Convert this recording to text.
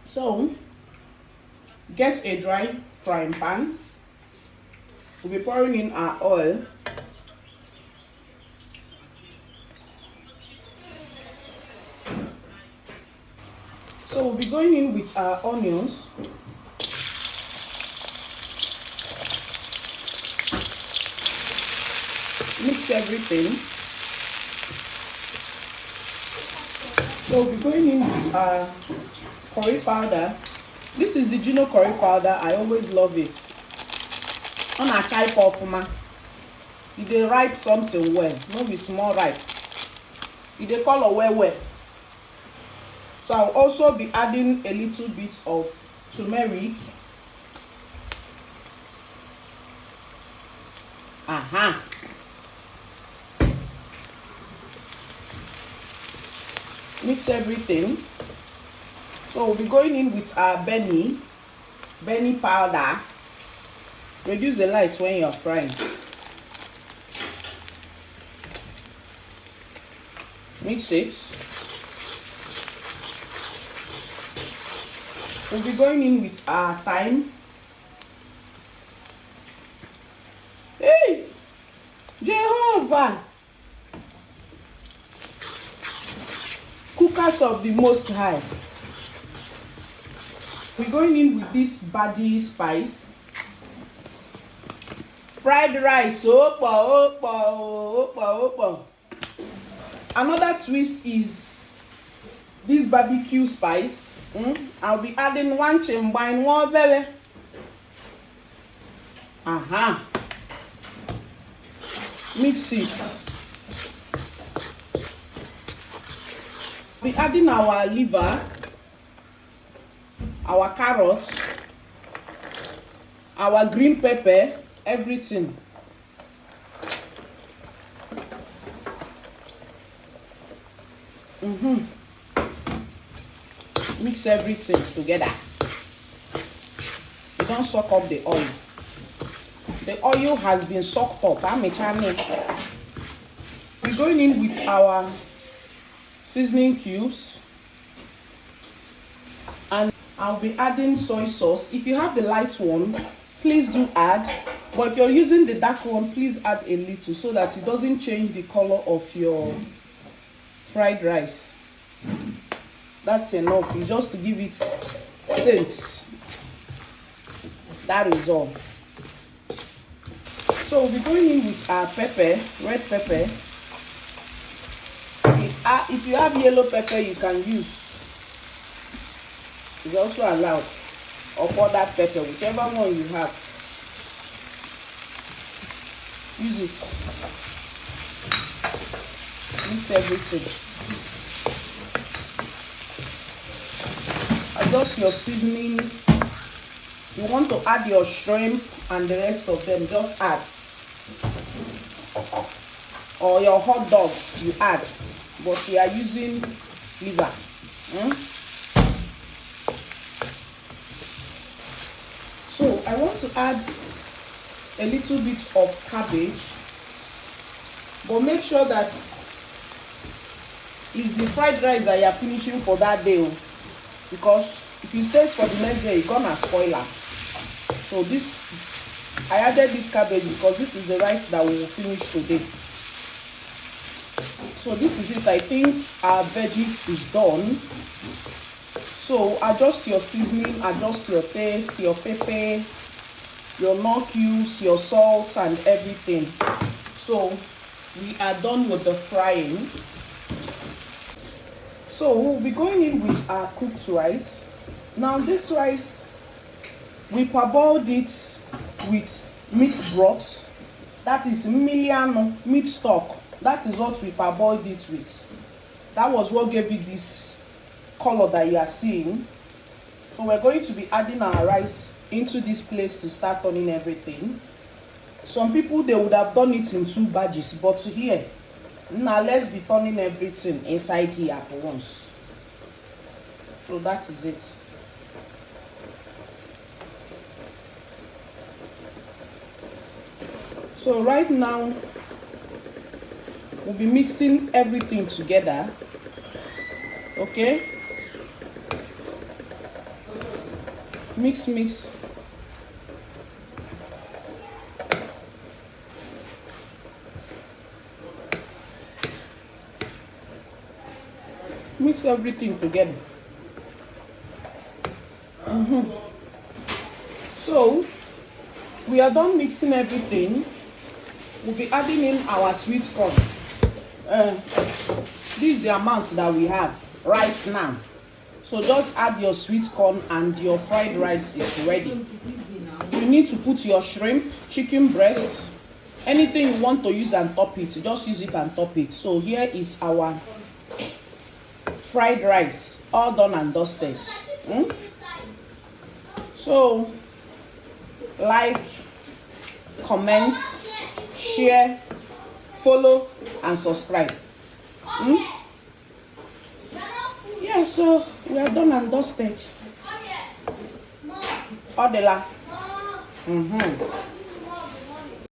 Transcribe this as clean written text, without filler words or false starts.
So get a dry frying pan. We'll be pouring in our oil. So we'll be going in with our onions. Mix everything. So we'll be going in with our curry powder. This is the Gino Curry powder. I always love it. On a type of if they ripe something well, no be small ripe. If they color well. So I'll also be adding a little bit of turmeric. Mix everything. So we'll be going in with our Benny powder. Reduce the light when you're frying. Mix it. We'll be going in with our thyme. Hey, Jehovah! Cookers of the Most High. We're going in with this body spice. Fried rice. Opa. Another twist is this barbecue spice. I'll be adding one chimbine, one vele. Mix it. We'll be adding our liver, our carrots, our green pepper, everything. Mix everything together. You don't suck up the oil. The oil has been sucked up. We're going in with our seasoning cubes. And I'll be adding soy sauce. If you have the light one, please do add. But if you're using the dark one, please add a little so that it doesn't change the color of your fried rice. That's enough. It's just to give it scent. That is all. So we'll be going in with our pepper, red pepper. If you have yellow pepper, you can use. It's also allowed. Or powdered pepper, whichever one you have. Use it. Mix everything. Adjust your seasoning. You want to add your shrimp and the rest of them, just add. Or your hot dog, you add. But we are using liver. So I want to add a little bit of cabbage, but make sure that it's the fried rice that you are finishing for that day, because if you stay for the next day, you're gonna spoil it. So this, I added this cabbage because this is the rice that we will finish today. So this is it. I think our veggies is done. So adjust your seasoning, adjust your taste, your pepper, your nut cubes, your salt and everything. So we are done with the frying. So we'll be going in with our cooked rice. Now this rice, we parboiled it with meat broth. That is million meat stock. That is what we parboiled it with. That was what gave it this color that you are seeing. So we're going to be adding our rice into this place to start turning everything. Some people, they would have done it in 2 batches, but here, now let's be turning everything inside here at once. So that is it. So right now, we'll be mixing everything together. Okay? Mix. Mix everything together. So we are done mixing everything. We'll be adding in our sweet corn. This is the amount that we have right now. So just add your sweet corn and your fried rice is ready. You need to put your shrimp, chicken breast, anything you want to use and top it, just use it and top it. So here is our fried rice, all done and dusted. So like, comment, share, follow and subscribe. Yeah, so we are done and dusted. Odela.